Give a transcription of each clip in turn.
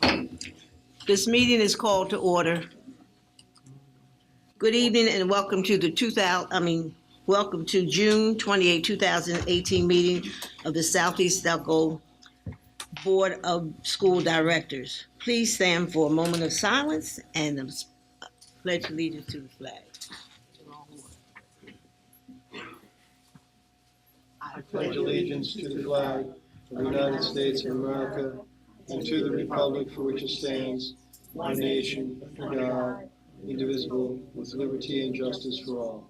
This meeting is called to order. Good evening and welcome to the welcome to June 28, 2018 meeting of the Southeast Delco Board of School Directors. Please stand for a moment of silence and pledge allegiance to the flag. I pledge allegiance to the flag of the United States of America and to the republic for which it stands, one nation, under God, indivisible, with liberty and justice for all.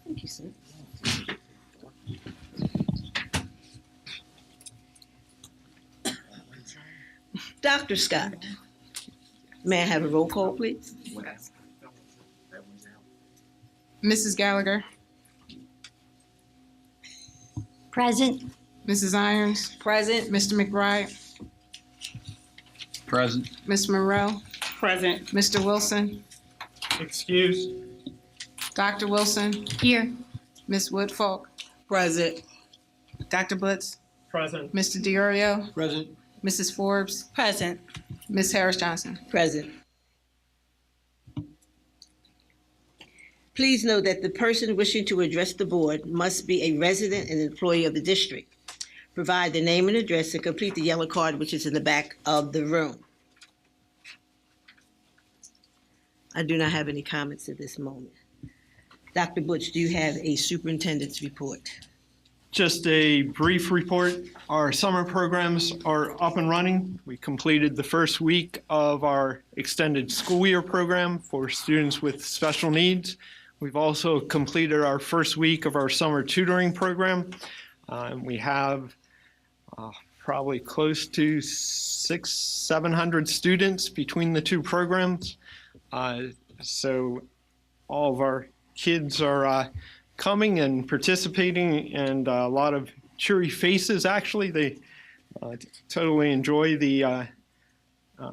Thank you, sir. Dr. Scott, may I have a roll call, please? Mrs. Gallagher, Present. Mrs. Irons, Present. Mr. McBride, Present. Ms. Monroe, Present. Mr. Wilson, Excuse. Dr. Wilson, Here. Ms. Woodfolk, Present. Dr. Blitz, Present. Mr. DiOrio, Present. Mrs. Forbes, Present. Ms. Harris Johnson. Present. Please know that the person wishing to address the board must be a resident and employee of the district. Provide the name and address and complete the yellow card which is in the back of the room. I do not have any comments at this moment. Dr. Butch, do you have a superintendent's report? Just a brief report. Our summer programs are up and running. We completed the first week of our extended school year program for students with special needs. We've also completed our first week of our summer tutoring program. We have probably close to 600-700 students between the two programs. So all of our kids are coming and participating, and a lot of cheery faces, actually. They totally enjoy the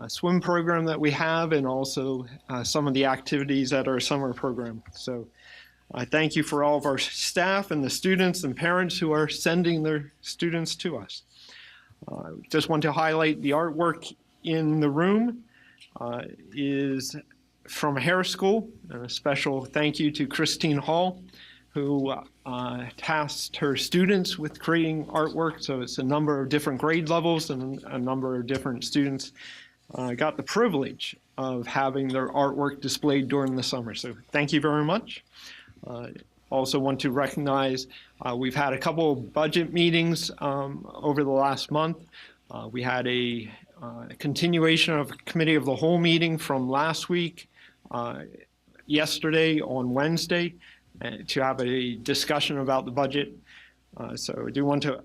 swim program that we have, and also some of the activities at our summer program. So I thank you for all of our staff and the students and parents who are sending their students to us. Just want to highlight the artwork in the room is from Harris School. And a special thank you to Christine Hall, who tasked her students with creating artwork. So it's a number of different grade levels, and a number of different students got the privilege of having their artwork displayed during the summer. So thank you very much. Also want to recognize we've had a couple of budget meetings over the last month. We had a continuation of Committee of the Whole meeting from last week, yesterday on Wednesday, to have a discussion about the budget. So I do want to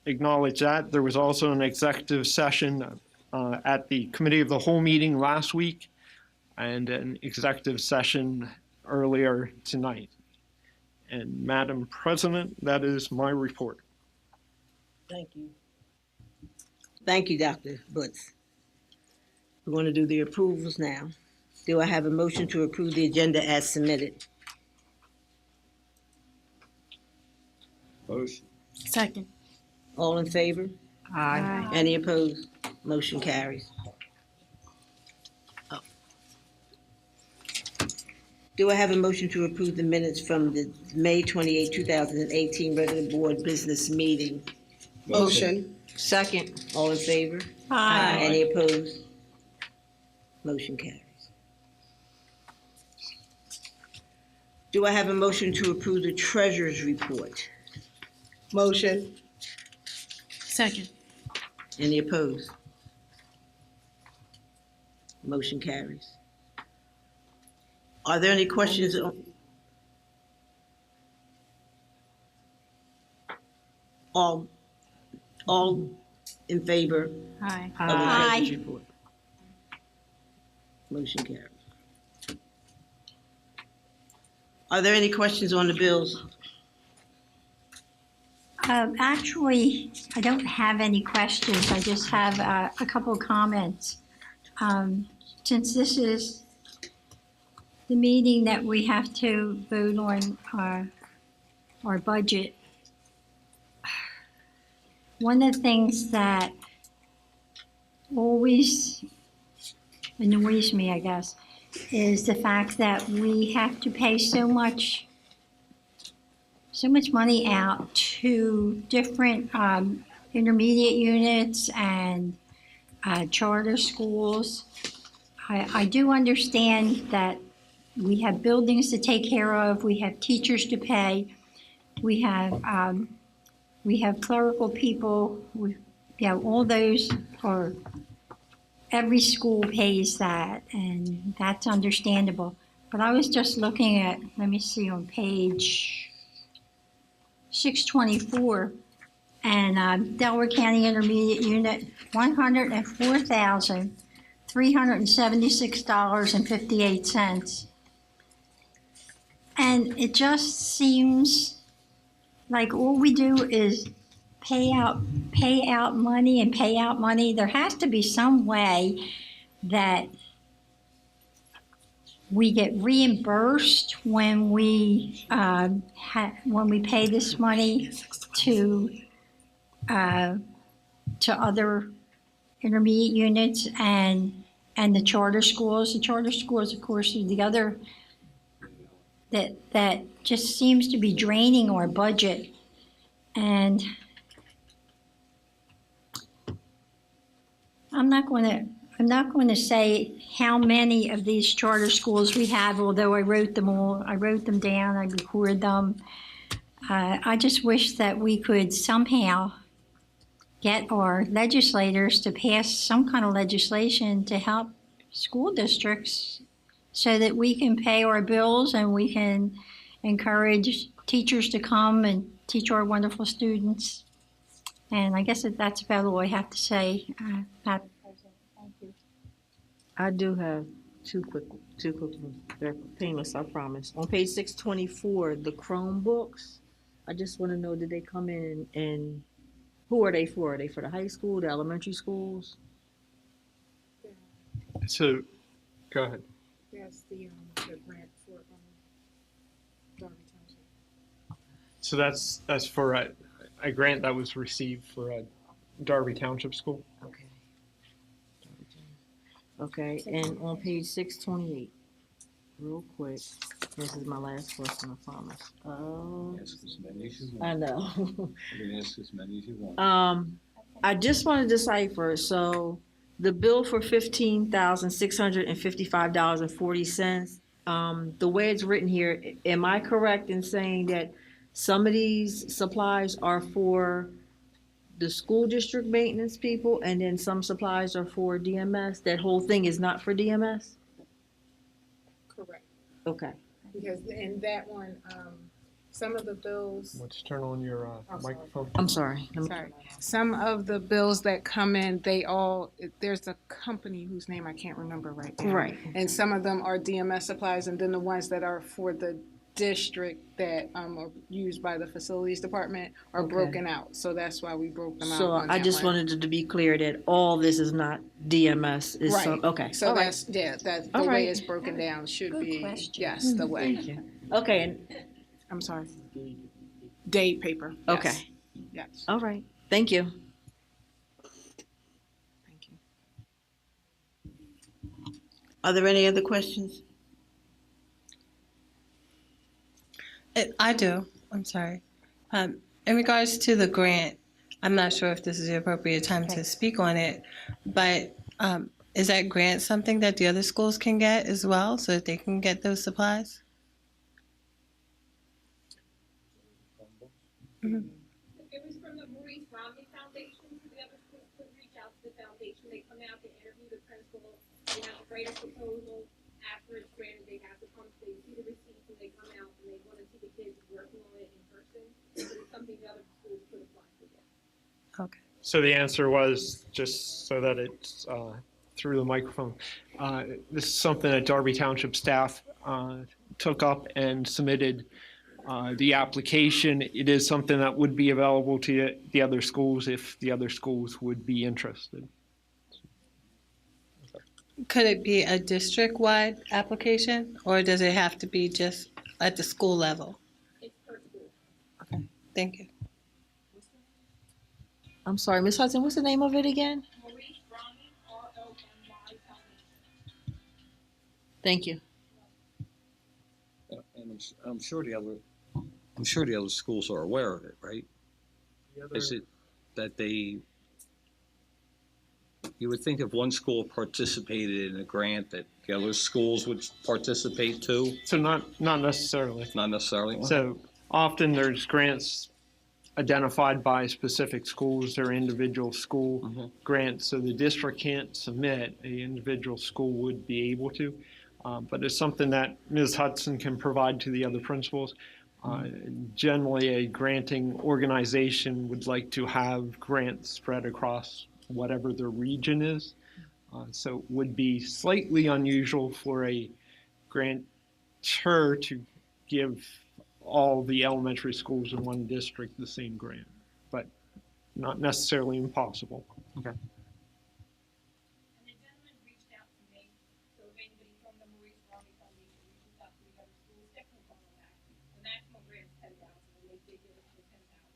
acknowledge that. There was also an executive session at the Committee of the Whole meeting last week, and an executive session earlier tonight. And Madam President, that is my report. Thank you. Thank you, Dr. Butz. We're going to do the approvals now. Do I have a motion to approve the agenda as submitted? Motion. Second. All in favor? Aye. Any opposed? Motion carries. Do I have a motion to approve the minutes from the May 28, 2018 regular board business meeting? Motion. Second. All in favor? Aye. Any opposed? Motion carries. Do I have a motion to approve the treasurer's report? Motion. Second. Any opposed? Motion carries. Are there any questions? All in favor Aye. of the Aye. treasurer's report? Motion carries. Are there any questions on the bills? Actually, I don't have any questions. I just have a couple of comments. Since this is the meeting that we have to vote on our budget, one of the things that always annoys me, I guess, is the fact that we have to pay so much money out to different intermediate units and charter schools. I do understand that we have buildings to take care of, we have teachers to pay, we have clerical people, all those are, every school pays that, and that's understandable. But I was just looking at, let me see, on page 624, and Delaware County Intermediate Unit, $104,376.58. And it just seems like all we do is pay out money and pay out money. There has to be some way that we get reimbursed when we pay this money to other intermediate units and the charter schools. The charter schools, of course, are the other that just seems to be draining our budget. And I'm not going to say how many of these charter schools we have, although I wrote them all. I wrote them down. I recorded them. I just wish that we could somehow get our legislators to pass some kind of legislation to help school districts so that we can pay our bills and we can encourage teachers to come and teach our wonderful students. And I guess that's about all I have to say. Thank you. I do have two quick ones. They're painless, I promise. On page 624, the Chromebooks, I just want to know, did they come in and who are they for? Are they for the high school, the elementary schools? So, go ahead. That's the grant for Darby Township. So that's for a grant that was received for a Darby Township School. Okay. Okay, and on page 628, real quick, this is my last question, I promise. Ask as many as you want. I know. You can ask as many as you want. I just want to decipher, so the bill for $15,655.40, the way it's written here, am I correct in saying that some of these supplies are for the school district maintenance people, and then some supplies are for DMS? That whole thing is not for DMS? Correct. Okay. Because in that one, some of the bills, Let's turn on your microphone. I'm sorry. sorry, some of the bills that come in, there's a company whose name I can't remember right now. Right. And some of them are DMS supplies, and then the ones that are for the district that are used by the facilities department are Okay. broken out. So that's why we broke them out. So on I that just one. wanted it to be clear that all this is not DMS. It's Right. Okay. So All right. that's, that's All the right. way it's broken down should Good be, question. yes, the way. Thank you. Okay, and, I'm sorry. Dade paper. Yes. okay. Yes. All right. Thank you. Thank you. Are there any other questions? I do. I'm sorry. In regards to the grant, I'm not sure if this is the appropriate time to speak on it, but is that grant something that the other schools can get as well, so that they can get those supplies? It was from the Maurice Romney Foundation. The other schools could reach out to the foundation. They come out, they interview the principal, they have to write a proposal. After it's granted, they have to come, they see the receipts, and they come out and they want to see the kids working on it in person. So it's something the other schools could apply for. Okay. So the answer was, just so that it's through the microphone, this is something that Darby Township staff took up and submitted the application. It is something that would be available to the other schools if the other schools would be interested. Could it be a district-wide application, or does it have to be just at the school level? It's per school. Okay, thank you. I'm sorry, Ms. Hudson, what's the name of it again? Maurice Rami, ROMY Foundation. Thank you. And I'm sure the other schools are aware of it, right? Is it that you would think if one school participated in a grant that the other schools would participate too? So not necessarily. Not necessarily? So often there's grants identified by specific schools or individual school Mhm. grants. So the district can't submit, an individual school would be able to. But it's something that Ms. Hudson can provide to the other principals. Generally, a granting organization would like to have grants spread across whatever their region is. So it would be slightly unusual for a grantor to give all the elementary schools in one district the same grant, but not necessarily impossible. And the gentleman reached out to me, so if anybody from the Maurice Rami Foundation reaches out to the other schools, definitely call them back. The maximum grant is 10,000, and they did give us the 10,000.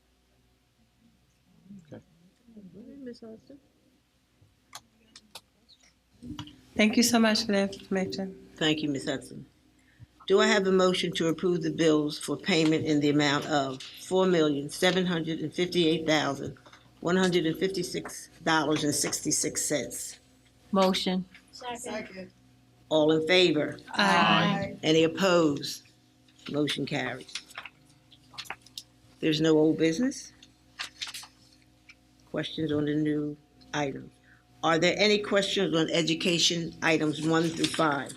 Ms. Hudson? Thank you so much for the information. Thank you, Ms. Hudson. Do I have a motion to approve the bills for payment in the amount of $4,758,156.66? Motion. Second. All in favor? Aye. Any opposed? Motion carries. There's no old business? Questions on the new items? Are there any questions on education items 1 through 5?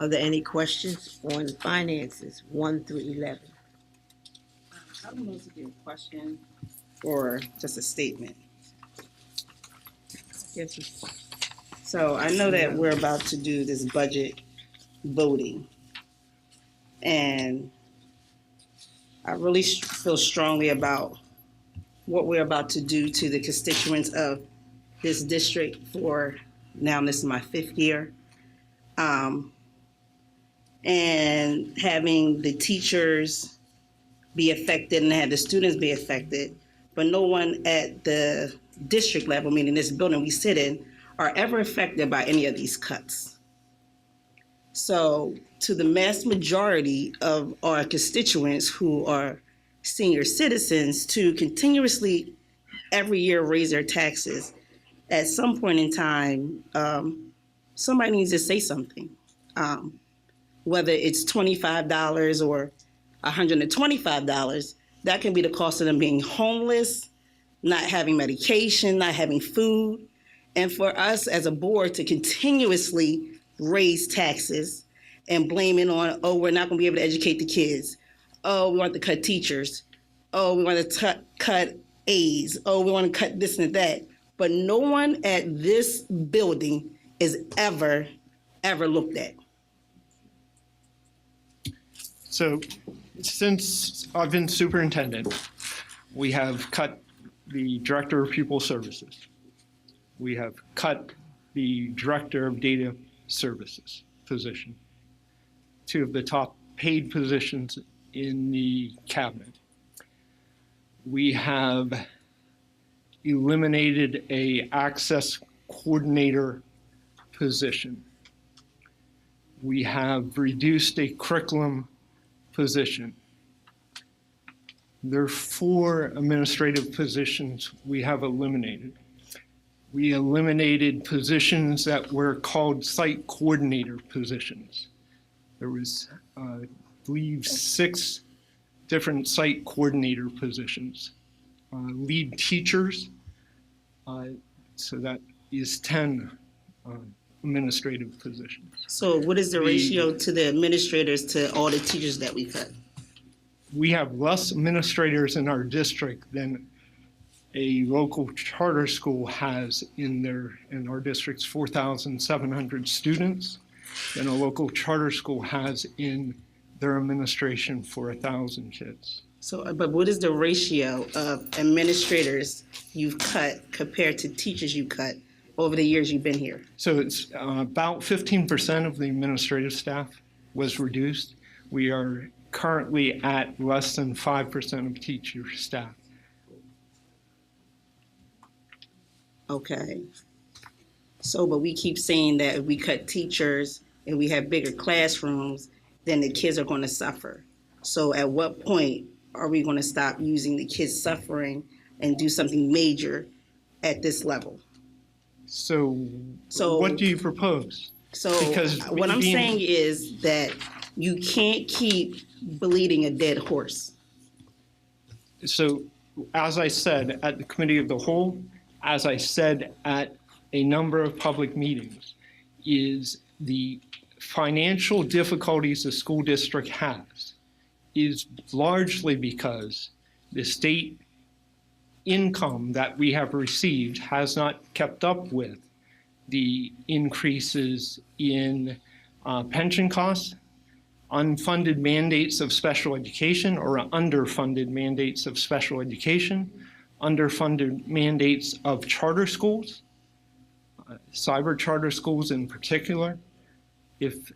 Are there any questions on finances 1 through 11? I don't know if it's a question or just a statement. Yes, So I know that we're about to do this budget voting. And I really feel strongly about what we're about to do to the constituents of this district for, now this is my 5th year. And having the teachers be affected and have the students be affected, but no one at the district level, meaning this building we sit in, are ever affected by any of these cuts. So to the mass majority of our constituents who are senior citizens to continuously every year raise their taxes, at some point in time, somebody needs to say something. Whether it's $25 or $125, that can be the cost of them being homeless, not having medication, not having food. And for us as a board to continuously raise taxes and blame it on, oh, we're not gonna be able to educate the kids. Oh, we want to cut teachers. Oh, we want to cut A's. Oh, we want to cut this and that. But no one at this building is ever looked at. So since I've been superintendent, we have cut the director of pupil services. We have cut the director of data services position, 2 of the top paid positions in the cabinet. We have eliminated a access coordinator position. We have reduced a curriculum position. There are 4 administrative positions we have eliminated. We eliminated positions that were called site coordinator positions. There was, I believe, 6 different site coordinator positions. Lead teachers, so that is 10 administrative positions. So what is the ratio to the administrators to all the teachers that we cut? We have less administrators in our district than a local charter school has in our district's 4,700 students, than a local charter school has in their administration for 1,000 kids. So, but what is the ratio of administrators you've cut compared to teachers you cut over the years you've been here? So it's about 15% of the administrative staff was reduced. We are currently at less than 5% of teacher staff. Okay. So, but we keep saying that if we cut teachers and we have bigger classrooms, then the kids are going to suffer. So at what point are we going to stop using the kids suffering and do something major at this level? So So- what do you propose? So Because what I'm being- saying is that you can't keep bleeding a dead horse. So as I said at the committee of the whole, as I said at a number of public meetings, is the financial difficulties the school district has is largely because the state income that we have received has not kept up with the increases in pension costs, unfunded mandates of special education or underfunded mandates of special education, underfunded mandates of charter schools, cyber charter schools in particular. If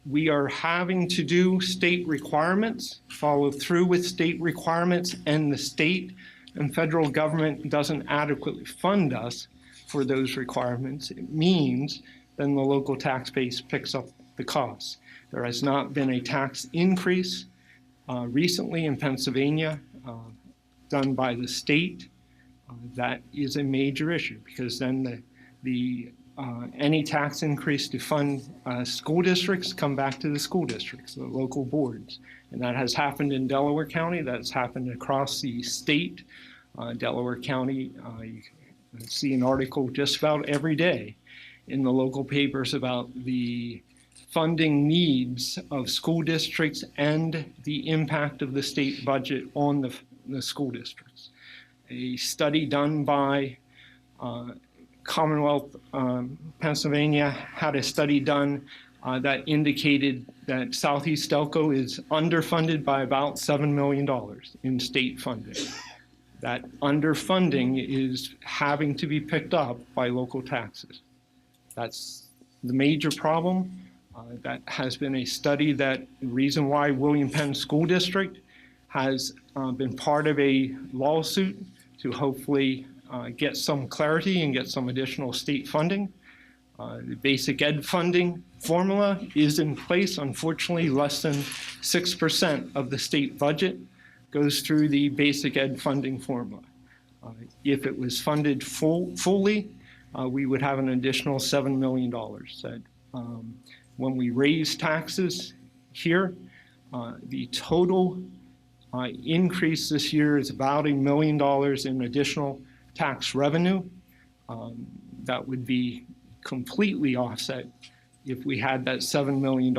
we are having to do state requirements, follow through with state requirements, and the state and federal government doesn't adequately fund us for those requirements, it means then the local tax base picks up the costs. There has not been a tax increase recently in Pennsylvania done by the state. That is a major issue because then any tax increase to fund school districts come back to the school districts, the local boards. And that has happened in Delaware County. That's happened across the state. Delaware County, you can see an article just about every day in the local papers about the funding needs of school districts and the impact of the state budget on the school districts. A study done by Commonwealth Pennsylvania had a study done that indicated that Southeast Delco is underfunded by about $7 million in state funding. That underfunding is having to be picked up by local taxes. That's the major problem. That has been a study that the reason why William Penn School District has been part of a lawsuit to hopefully get some clarity and get some additional state funding. The basic ed funding formula is in place. Unfortunately, less than 6% of the state budget goes through the basic ed funding formula. If it was funded fully, we would have an additional $7 million. That, when we raise taxes here, the total increase this year is about $1 million in additional tax revenue. That would be completely offset if we had that $7 million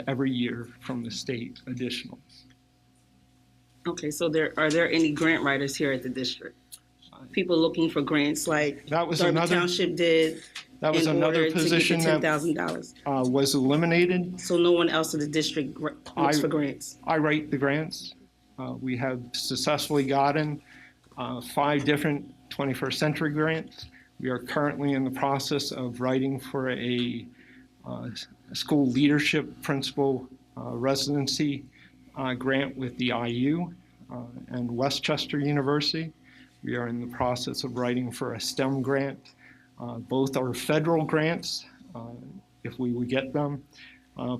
every year from the state additional. Okay, so are there any grant writers here at the district? People looking for grants like That was Darby another- Township did That was in another order to position get the that $10,000. was eliminated. So no one else in the district looks for grants? I write the grants. We have successfully gotten 5 different 21st century grants. We are currently in the process of writing for a school leadership principal residency grant with the IU and Westchester University. We are in the process of writing for a STEM grant. Both are federal grants. If we would get them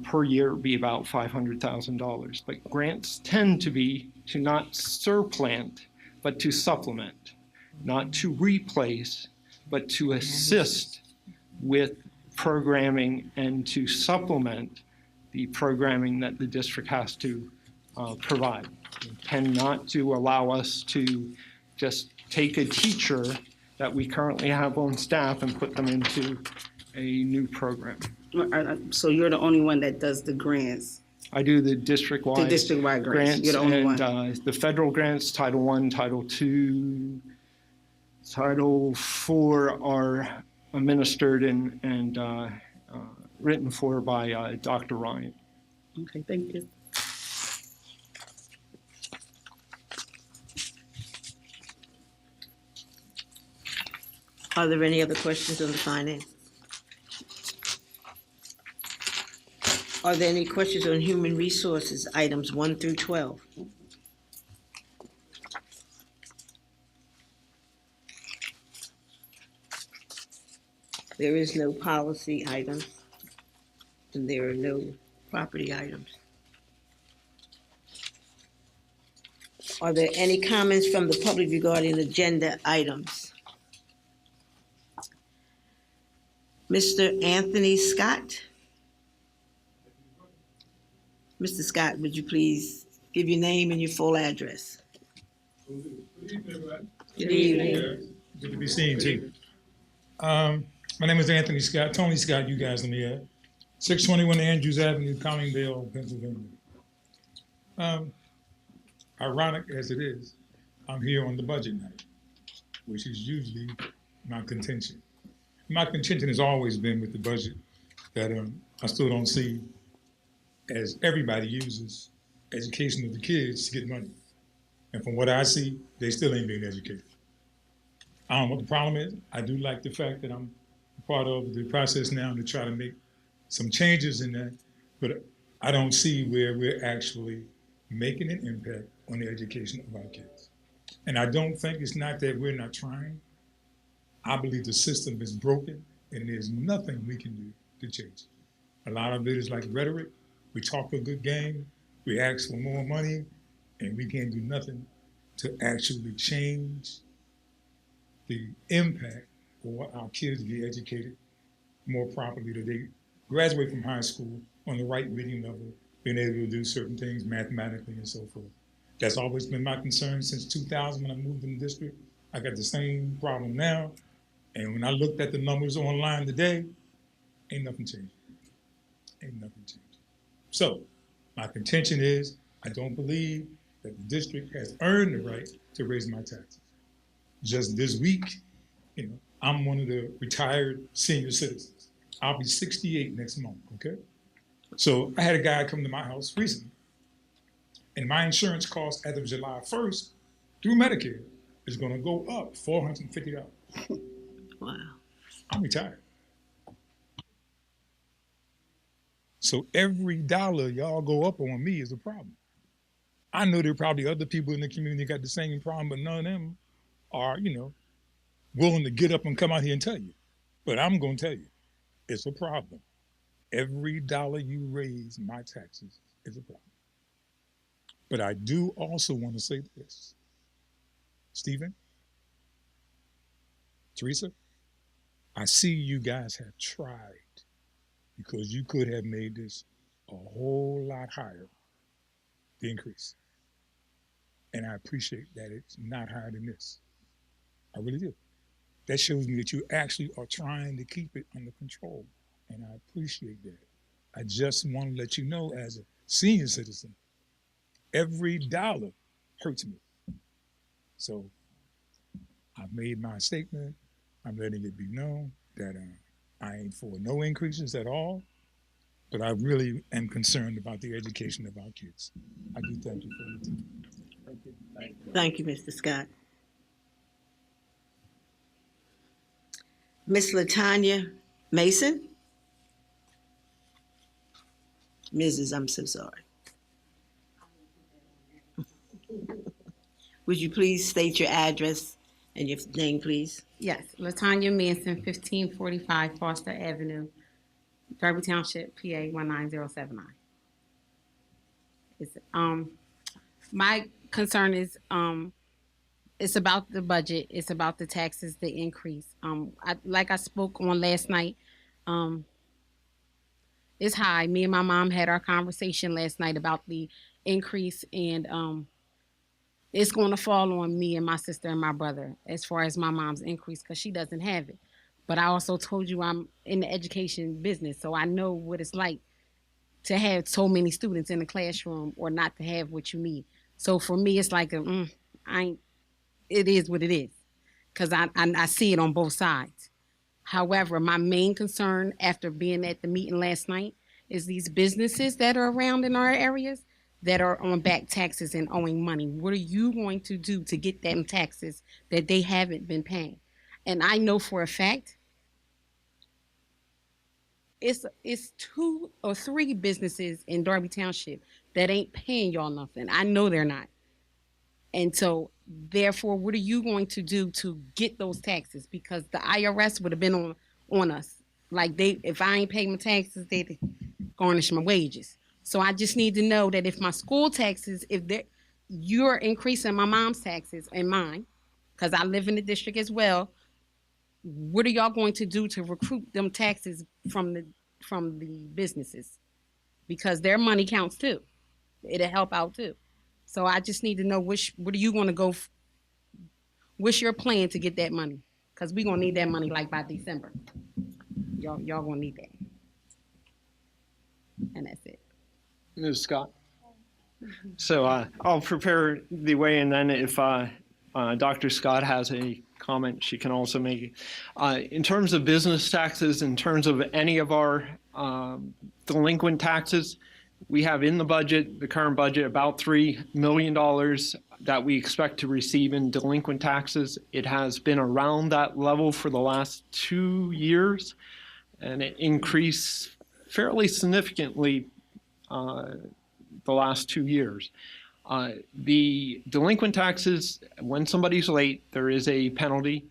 per year, it would be about $500,000. But grants tend to be to not supplant, but to supplement, not to replace, but to assist with programming and to supplement the programming that the district has to provide. They tend not to allow us to just take a teacher that we currently have on staff and put them into a new program. So you're the only one that does the grants, I do the district-wide. the district-wide grants? grants You're the only and one? the federal grants, Title I, Title II, Title IV are administered and written for by Dr. Ryan. Okay, thank you. Are there any other questions on the finance? Are there any questions on human resources, items 1 through 12? There is no policy items, and there are no property items. Are there any comments from the public regarding agenda items? Mr. Anthony Scott? Mr. Scott, would you please give your name and your full address? Good evening. Good to be seen, too. My name is Anthony Scott, Tony Scott, you guys in the air. 621 Andrews Avenue, Collingdale, Pennsylvania. Ironic as it is, I'm here on the budget night, which is usually my contention. My contention has always been with the budget that I still don't see as everybody uses education of the kids to get money. And from what I see, they still ain't being educated. I don't know what the problem is. I do like the fact that I'm part of the process now to try to make some changes in that, but I don't see where we're actually making an impact on the education of our kids. And I don't think it's not that we're not trying. I believe the system is broken and there's nothing we can do to change it. A lot of it is like rhetoric. We talk a good game, we ask for more money, and we can't do nothing to actually change the impact for our kids to be educated more properly, that they graduate from high school on the right reading level, being able to do certain things mathematically and so forth. That's always been my concern since 2000 when I moved in the district. I got the same problem now. And when I looked at the numbers online today, ain't nothing changed. Ain't nothing changed. So my contention is I don't believe that the district has earned the right to raise my taxes. Just this week, I'm one of the retired senior citizens. I'll be 68 next month, okay? So I had a guy come to my house recently, and my insurance cost as of July 1st through Medicare is gonna go up $450. Wow. I'm retired. So every dollar y'all go up on me is a problem. I know there are probably other people in the community got the same problem, but none of them are, willing to get up and come out here and tell you. But I'm gonna tell you, it's a problem. Every dollar you raise my taxes is a problem. But I do also want to say this. Stephen, Teresa, I see you guys have tried, because you could have made this a whole lot higher, the increase. And I appreciate that it's not higher than this. I really do. That shows me that you actually are trying to keep it under control. And I appreciate that. I just want to let you know, as a senior citizen, every dollar hurts me. So I've made my statement. I'm letting it be known that I ain't for no increases at all, but I really am concerned about the education of our kids. I do thank you for your time. Thank you. Thank you, Mr. Scott. Ms. LaTanya Mason? Mrs., I'm so sorry. Would you please state your address and your name, please? Yes, LaTanya Manson, 1545 Foster Avenue, Derby Township, PA 19079. It's, my concern is it's about the budget. It's about the taxes, the increase. Like I spoke on last night, it's high. Me and my mom had our conversation last night about the increase, and it's going to fall on me and my sister and my brother as far as my mom's increase, because she doesn't have it. But I also told you I'm in the education business, so I know what it's like to have so many students in the classroom or not to have what you need. So for me, it's like it is what it is, because I see it on both sides. However, my main concern after being at the meeting last night is these businesses that are around in our areas that are on back taxes and owing money. What are you going to do to get them taxes that they haven't been paying? And I know for a fact it's 2 or 3 businesses in Darby Township that ain't paying y'all nothing. I know they're not. And so therefore, what are you going to do to get those taxes? Because the IRS would have been on us. Like if I ain't paid my taxes, they'd garnish my wages. So I just need to know that if my school taxes, you're increasing my mom's taxes and mine, because I live in the district as well, what are y'all going to do to recruit them taxes from the businesses? Because their money counts too. It'll help out too. So I just need to know what are you going to go? What's your plan to get that money? Because we're gonna need that money like by December. Y'all gonna need that. And that's it. Ms. Scott? So I'll prepare the way, and then if Dr. Scott has a comment, she can also make it. In terms of business taxes, in terms of any of our delinquent taxes, we have in the budget, the current budget, about $3 million that we expect to receive in delinquent taxes. It has been around that level for the last 2 years, and it increased fairly significantly the last 2 years. The delinquent taxes, when somebody's late, there is a penalty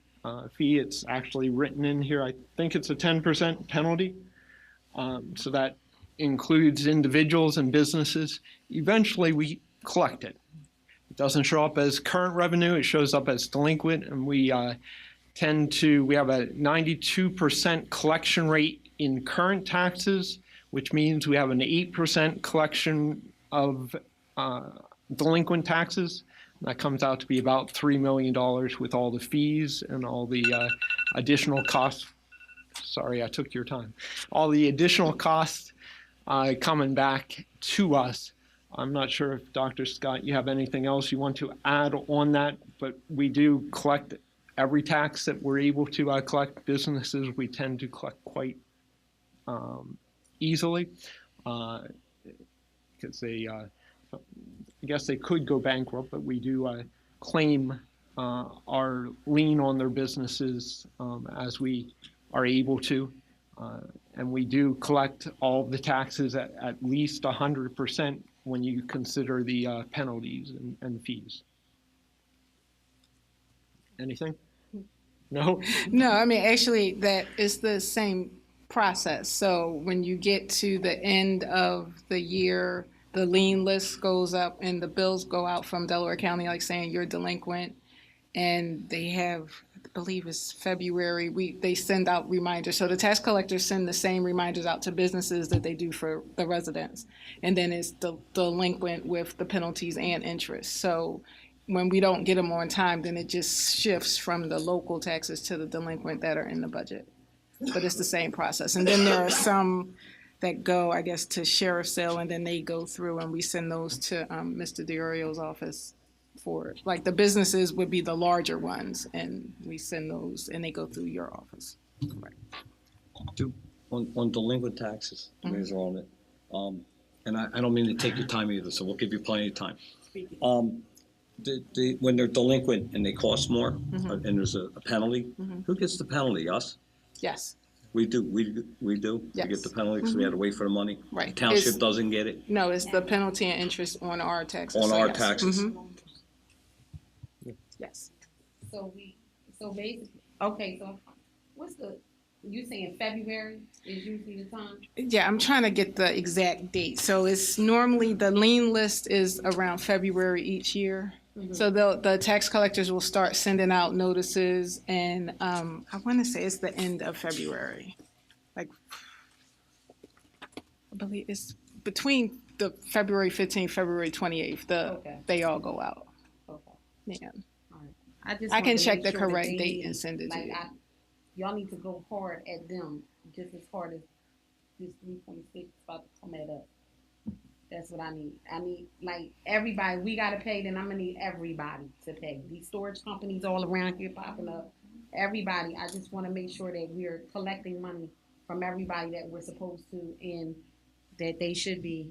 fee. It's actually written in here. I think it's a 10% penalty. So that includes individuals and businesses. Eventually, we collect it. It doesn't show up as current revenue. It shows up as delinquent, and we have a 92% collection rate in current taxes, which means we have an 8% collection of delinquent taxes. That comes out to be about $3 million with all the fees and all the additional costs. Sorry, I took your time. All the additional costs coming back to us. I'm not sure if Dr. Scott, you have anything else you want to add on that, but we do collect every tax that we're able to collect. Businesses, we tend to collect quite easily because they, I guess they could go bankrupt, but we do claim our lien on their businesses as we are able to. And we do collect all the taxes at least 100% when you consider the penalties and fees. Anything? No? No, I mean, actually, that is the same process. So when you get to the end of the year, the lien list goes up and the bills go out from Delaware County, like saying you're delinquent. And they have, I believe it's February, they send out reminders. So the tax collectors send the same reminders out to businesses that they do for the residents. And then it's delinquent with the penalties and interest. So when we don't get them on time, then it just shifts from the local taxes to the delinquent that are in the budget. But it's the same process. And then there are some that go, I guess, to sheriff's sale, and then they go through and we send those to Mr. DiOrio's office. For like the businesses would be the larger ones, and we send those and they go through your office. Right. On delinquent taxes, these are on it. And I don't mean to take your time either, so we'll give you plenty of time. When they're delinquent and they cost more, and there's a penalty, who gets the penalty? Us? Yes. We do. We Yes. get the penalty because we had to wait for the money. Right. Township doesn't get it. No, it's the penalty and interest on our taxes. On So our yes. taxes. Yes. So basically, okay, so you saying February is usually the time? Yeah, I'm trying to get the exact date. So it's normally the lien list is around February each year. So the tax collectors will start sending out notices, and I want to say it's the end of February. Like, I believe it's between the February 15th, February 28th. Okay. They all go out. Okay. Yeah. I just I wanted can to check make the sure that correct they date need- and send it to you. Y'all need to go hard at them, just as hard as this 3.6 about to come at us. That's what I need. I need, like, everybody, we gotta pay, then I'm gonna need everybody to pay. These storage companies all around here popping up, everybody. I just wanna make sure that we're collecting money from everybody that we're supposed to, and that they should be,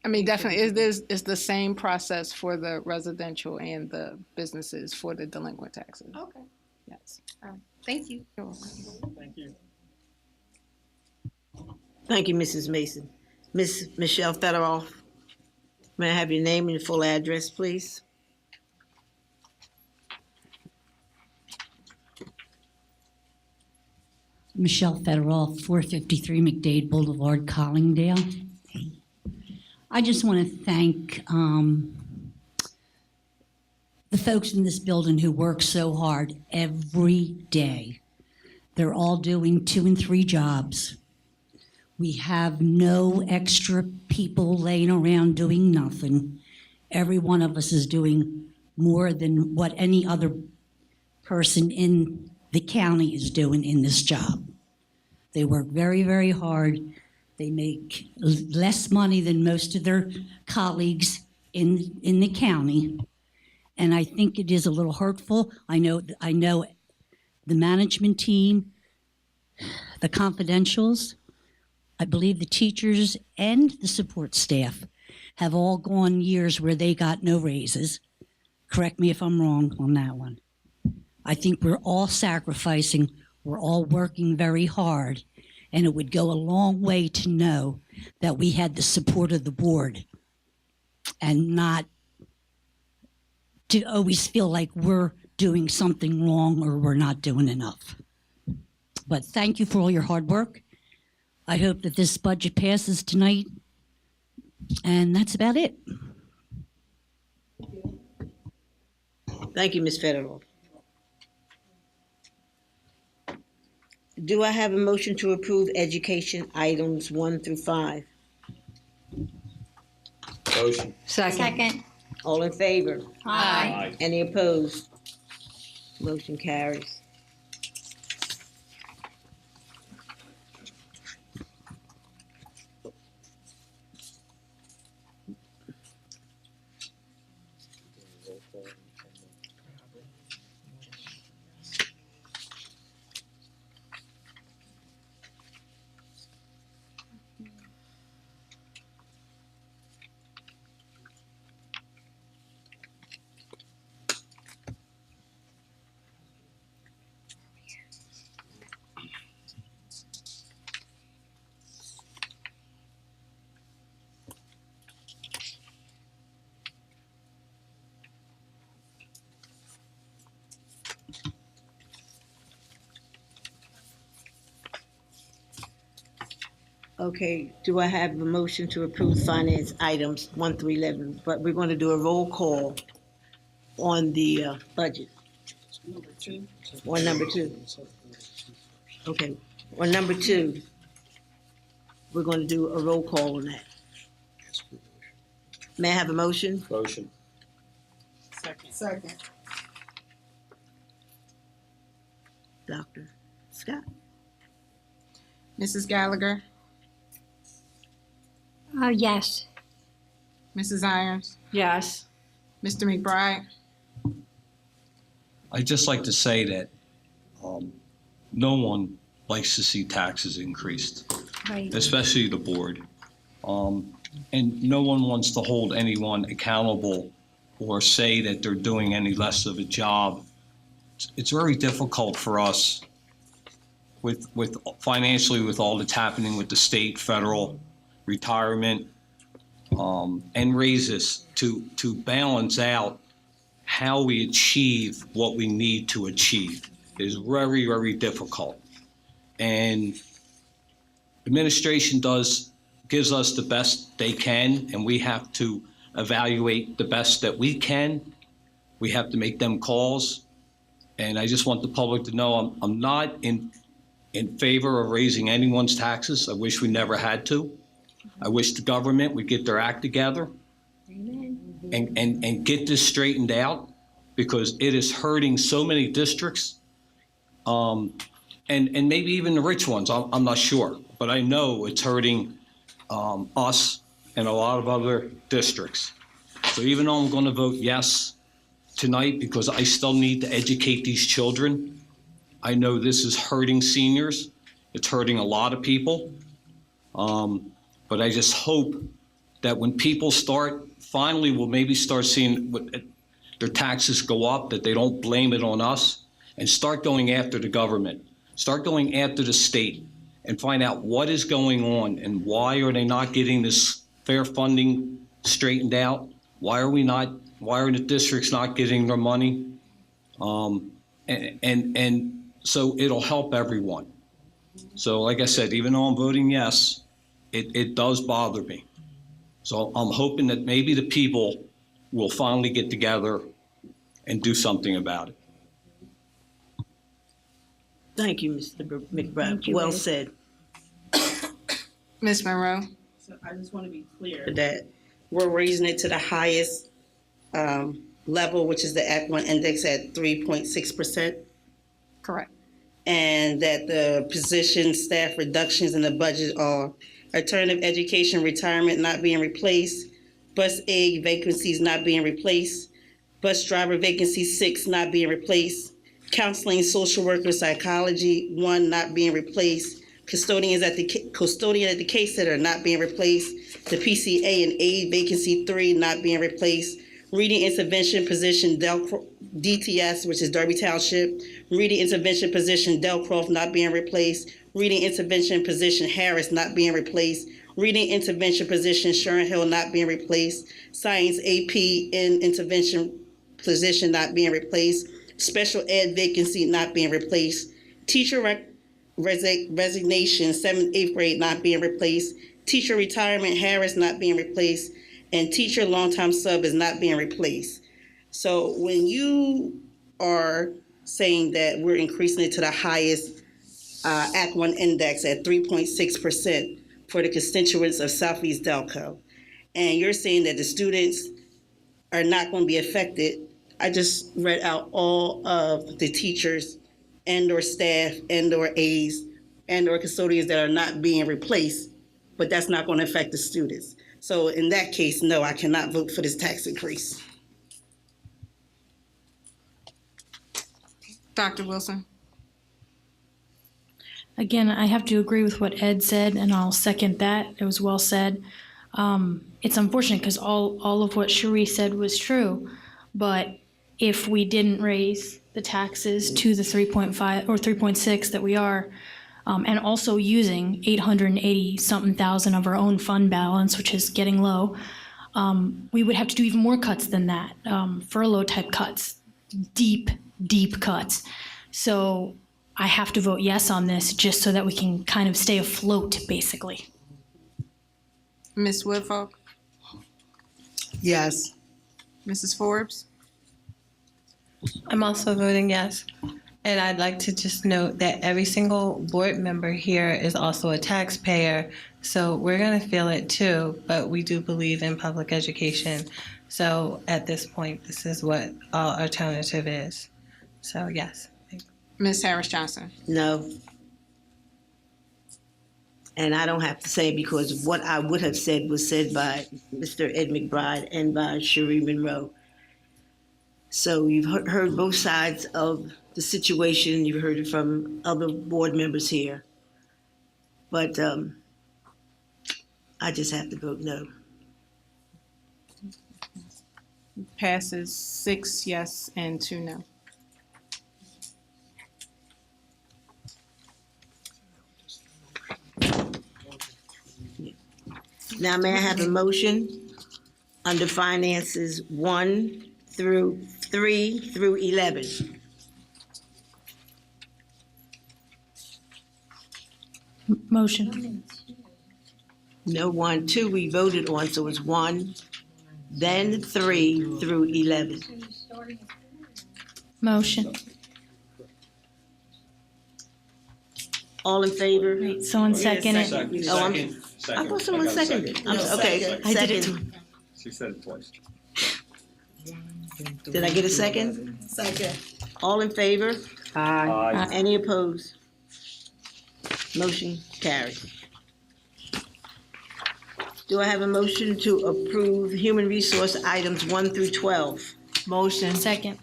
I mean, definitely, it's the same process for the residential and the businesses for the delinquent taxes. Okay. Yes. Thank you. You're welcome. Thank you. Thank you, Mrs. Mason. Ms. Michelle Federoff, may I have your name and full address, please? Michelle Federoff, 453 McDade Boulevard, Collingdale. I just want to thank the folks in this building who work so hard every day. They're all doing 2 and 3 jobs. We have no extra people laying around doing nothing. Every one of us is doing more than what any other person in the county is doing in this job. They work very, very hard. They make less money than most of their colleagues in the county. And I think it is a little hurtful. I know the management team, the confidentials, I believe the teachers and the support staff have all gone years where they got no raises. Correct me if I'm wrong on that one. I think we're all sacrificing, we're all working very hard, and it would go a long way to know that we had the support of the board and not to always feel like we're doing something wrong or we're not doing enough. But thank you for all your hard work. I hope that this budget passes tonight, and that's about it. Thank you, Ms. Federoff. Do I have a motion to approve education items 1 through 5? Motion. Second. All in favor? Aye. Any opposed? Motion carries. Okay, do I have a motion to approve finance items 1 through 11? But we're going to do a roll call on the budget. On number 2. Okay, on number 2, we're going to do a roll call on that. May I have a motion? Motion. Second. Dr. Scott? Mrs. Gallagher, Yes. Mrs. Irons, Yes. Mr. McBride, I'd just like to say that no one likes to see taxes increased, Right. especially the board. And no one wants to hold anyone accountable or say that they're doing any less of a job. It's very difficult for us with financially with all that's happening with the state, federal, retirement, and raises to balance out how we achieve what we need to achieve is very, very difficult. And administration gives us the best they can, and we have to evaluate the best that we can. We have to make them calls. And I just want the public to know I'm not in favor of raising anyone's taxes. I wish we never had to. I wish the government would get their act together and get this straightened out, because it is hurting so many districts, and maybe even the rich ones. I'm not sure, but I know it's hurting us and a lot of other districts. So even though I'm going to vote yes tonight because I still need to educate these children, I know this is hurting seniors. It's hurting a lot of people. But I just hope that when people finally will maybe start seeing their taxes go up, that they don't blame it on us, and start going after the government, start going after the state, and find out what is going on and why are they not getting this fair funding straightened out? Why are the districts not getting their money? And so it'll help everyone. So like I said, even though I'm voting yes, it does bother me. So I'm hoping that maybe the people will finally get together and do something about it. Thank you, Mr. McBride. Thank you, Well Ed. said. Ms. Monroe? So I just want to be clear that we're raising it to the highest level, which is the Act One index at 3.6%, Correct. and that the position staff reductions in the budget are alternative education retirement not being replaced, bus aide vacancies not being replaced, bus driver vacancy 6 not being replaced, counseling, social worker, psychology 1 not being replaced, custodian at the case center not being replaced, the PCA and aide vacancy 3 not being replaced, reading intervention position DTS, which is Derby Township, reading intervention position Delcroft not being replaced, reading intervention position Harris not being replaced, reading intervention position Sharon Hill not being replaced, science AP in intervention position not being replaced, special ed vacancy not being replaced, teacher resignation 7th, 8th grade not being replaced, teacher retirement Harris not being replaced, and teacher long-time sub is not being replaced. So when you are saying that we're increasing it to the highest Act One index at 3.6% for the constituents of Southeast Delco, and you're saying that the students are not going to be affected, I just read out all of the teachers and or staff and or aides and or custodians that are not being replaced, but that's not going to affect the students. So in that case, no, I cannot vote for this tax increase. Dr. Wilson? Again, I have to agree with what Ed said, and I'll second that. It was well said. It's unfortunate because all of what Cherie said was true, but if we didn't raise the taxes to the 3.5 or 3.6 that we are, and also using 880-something thousand of our own fund balance, which is getting low, we would have to do even more cuts than that, furlough-type cuts, deep cuts. So I have to vote yes on this just so that we can kind of stay afloat, basically. Ms. Woodfolk? Yes. Mrs. Forbes? I'm also voting yes. And I'd like to just note that every single board member here is also a taxpayer, so we're going to feel it too, but we do believe in public education. So at this point, this is what our alternative is. So yes. Ms. Harris Johnson? No. And I don't have to say because what I would have said was said by Mr. Ed McBride and by Cherie Monroe. So you've heard both sides of the situation. You've heard it from other board members here. But I just have to vote no. Passes 6 yes and 2 no. Now may I have a motion under finances 1 through 3 through 11? Motion. No, 1, 2 we voted on, so it's 1, then 3 through 11. Motion. All in favor? Wait, someone second it. Oh, I thought someone seconded. Okay, I did it second. She said it twice. Did I get a second? Second. All in favor? Aye. Any opposed? Motion carried. Do I have a motion to approve human resource items 1 through 12? Motion. Second.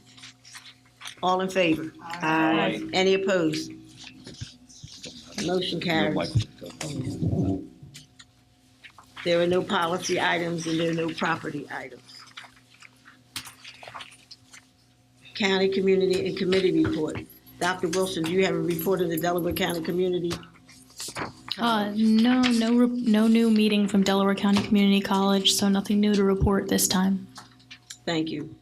All in favor? Aye. Any opposed? Motion carried. There are no policy items and there are no property items. County, community, and committee report. Dr. Wilson, do you have a report of the Delaware County Community? No new meeting from Delaware County Community College, so nothing new to report this time. Thank you.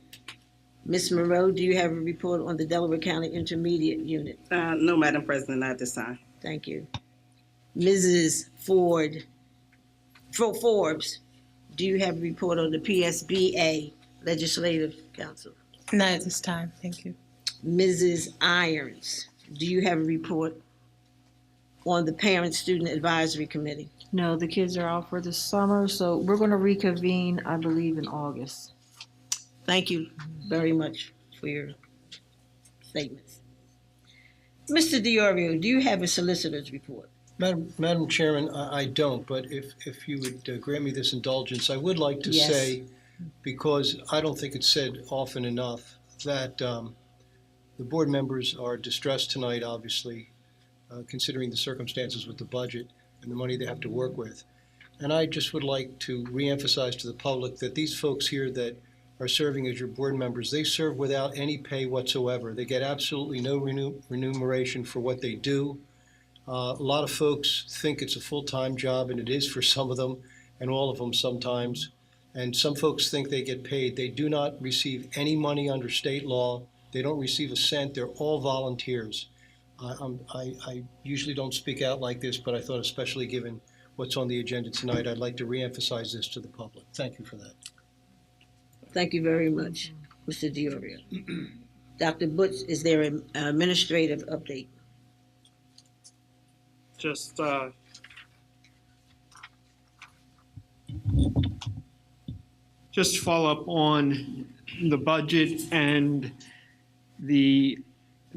Ms. Moreau, do you have a report on the Delaware County Intermediate Unit? No, Madam President, not this time. Thank you. Mrs. Forbes, do you have a report on the PSBA Legislative Council? Not at this time, thank you. Mrs. Irons, do you have a report on the Parent-Student Advisory Committee? No, the kids are out for the summer, so we're going to reconvene, I believe, in August. Thank you very much for your statements. Mr. DiOrio, do you have a solicitor's report? Madam Chairman, I don't, but if you would grant me this indulgence, I would like to Yes. say, because I don't think it's said often enough, that the board members are distressed tonight, obviously, considering the circumstances with the budget and the money they have to work with. And I just would like to reemphasize to the public that these folks here that are serving as your board members, they serve without any pay whatsoever. They get absolutely no remuneration for what they do. A lot of folks think it's a full-time job, and it is for some of them, and all of them sometimes. And some folks think they get paid. They do not receive any money under state law. They don't receive a cent. They're all volunteers. I usually don't speak out like this, but I thought, especially given what's on the agenda tonight, I'd like to reemphasize this to the public. Thank you for that. Thank you very much, Mr. DiOrio. Dr. Butch, is there an administrative update? Just to follow up on the budget and the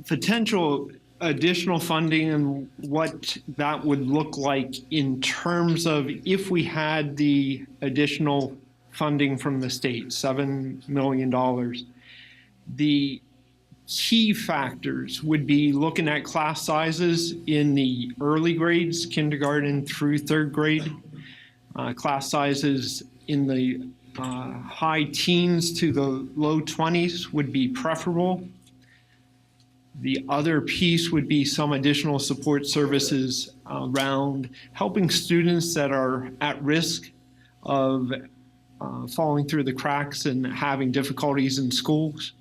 potential additional funding and what that would look like in terms of if we had the additional funding from the state, $7 million. The key factors would be looking at class sizes in the early grades, kindergarten through third grade, class sizes in the high teens to the low 20s would be preferable. The other piece would be some additional support services around helping students that are at risk of falling through the cracks and having difficulties in schools.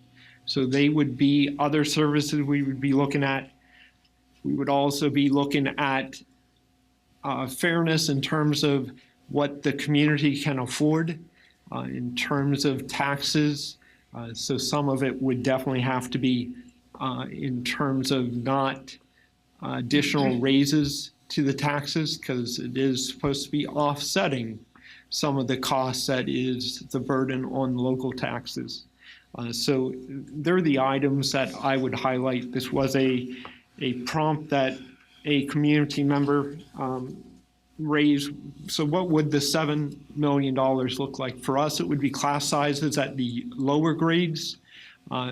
So they would be other services we would be looking at. We would also be looking at fairness in terms of what the community can afford in terms of taxes. So some of it would definitely have to be in terms of not additional raises to the taxes, because it is supposed to be offsetting some of the costs that is the burden on local taxes. So they're the items that I would highlight. This was a prompt that a community member raised. So what would the $7 million look like? For us, it would be class sizes at the lower grades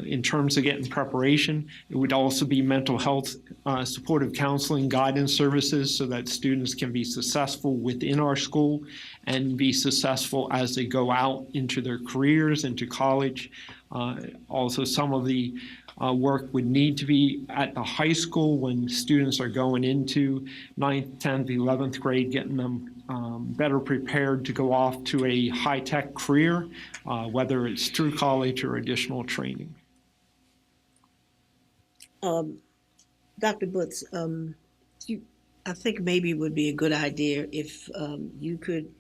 in terms of getting preparation. It would also be mental health supportive counseling guidance services so that students can be successful within our school and be successful as they go out into their careers, into college. Also, some of the work would need to be at the high school when students are going into 9th, 10th, 11th grade, getting them better prepared to go off to a high-tech career, whether it's through college or additional training. Dr. Butts, I think maybe it would be a good idea if you could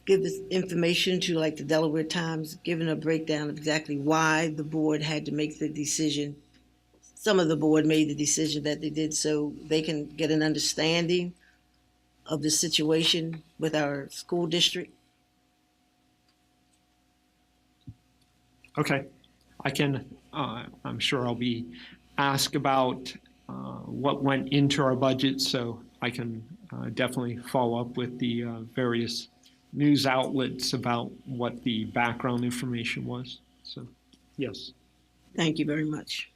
give this information to like the Delaware Times, giving a breakdown of exactly why the board had to make the decision. Some of the board made the decision that they did so they can get an understanding of the situation with our school district. Okay, I can, I'm sure I'll be asked about what went into our budget, so I can definitely follow up with the various news outlets about what the background information was. So, yes. Thank you very much.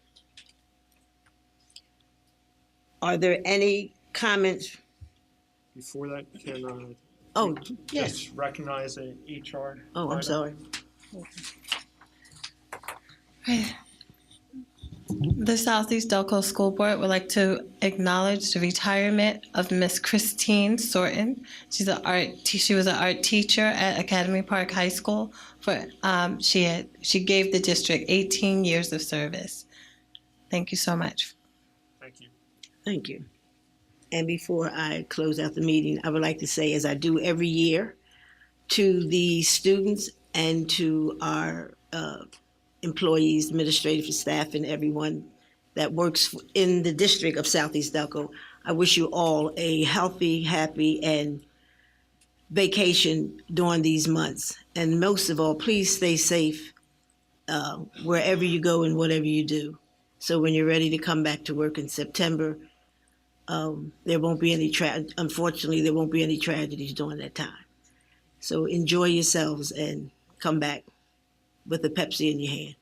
Are there any comments? Before that, can Oh, yes. Just recognize the HR. Oh, I'm item. sorry. The Southeast Delco School Board would like to acknowledge the retirement of Miss Christine Sorton. She was an art teacher at Academy Park High School. She gave the district 18 years of service. Thank you so much. Thank you. Thank you. And before I close out the meeting, I would like to say, as I do every year, to the students and to our employees, administrative staff, and everyone that works in the district of Southeast Delco, I wish you all a healthy, happy, and vacation during these months. And most of all, please stay safe wherever you go and whatever you do. So when you're ready to come back to work in September, there won't be any unfortunately, there won't be any tragedies during that time. So enjoy yourselves and come back with a Pepsi in your hand.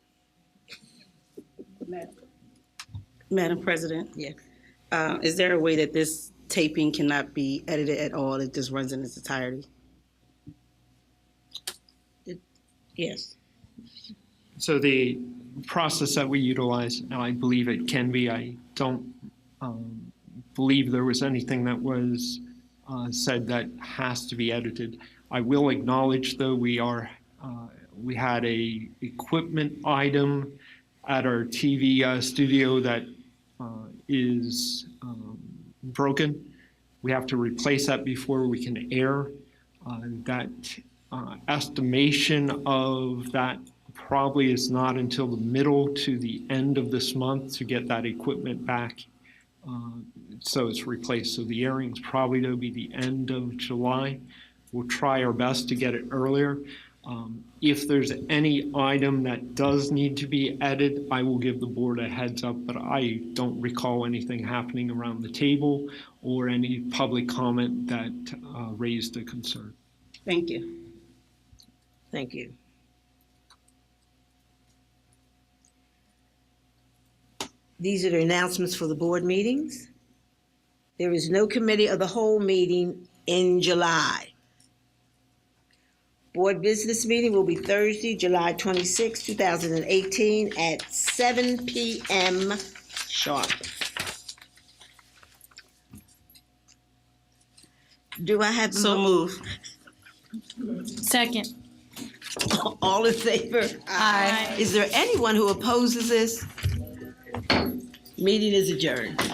Madam President? Yes. Is there a way that this taping cannot be edited at all? It just runs in its entirety? Yes. So the process that we utilize, and I believe it can be, I don't believe there was anything that was said that has to be edited. I will acknowledge, though, we had a equipment item at our TV studio that is broken. We have to replace that before we can air. That estimation of that probably is not until the middle to the end of this month to get that equipment back. So it's replaced. So the airing's probably going to be the end of July. We'll try our best to get it earlier. If there's any item that does need to be added, I will give the board a heads up, but I don't recall anything happening around the table or any public comment that raised a concern. Thank you. Thank you. These are the announcements for the board meetings. There is no committee of the whole meeting in July. Board business meeting will be Thursday, July 26, 2018 at 7 p.m. sharp. Do I have? So move. Second. All in favor? Aye. Is there anyone who opposes this? Meeting is adjourned.